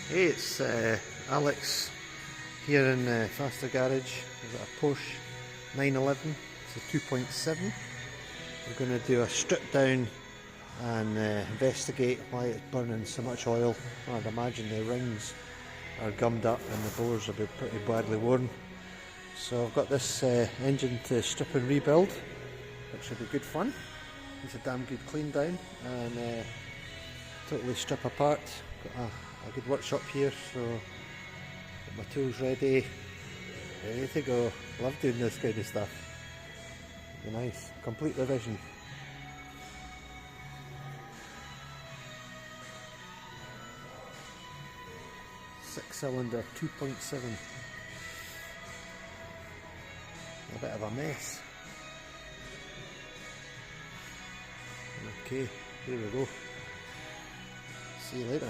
Hey, it's Alex here in Faster Garage. We've got a Porsche 911. It's a 2.7. We're going to do a strip down and investigate why it's burning so much oil. I'd imagine the rings are gummed up and the bores will be pretty badly worn. So I've got this engine to strip and rebuild, which should be good fun. It's a damn good clean down and totally strip apart. Got a good workshop here, so got my tools ready to go. Love doing this kind of stuff. Be nice, complete revision. Six-cylinder 2.7. A bit of a mess. Okay, here we go. See you later.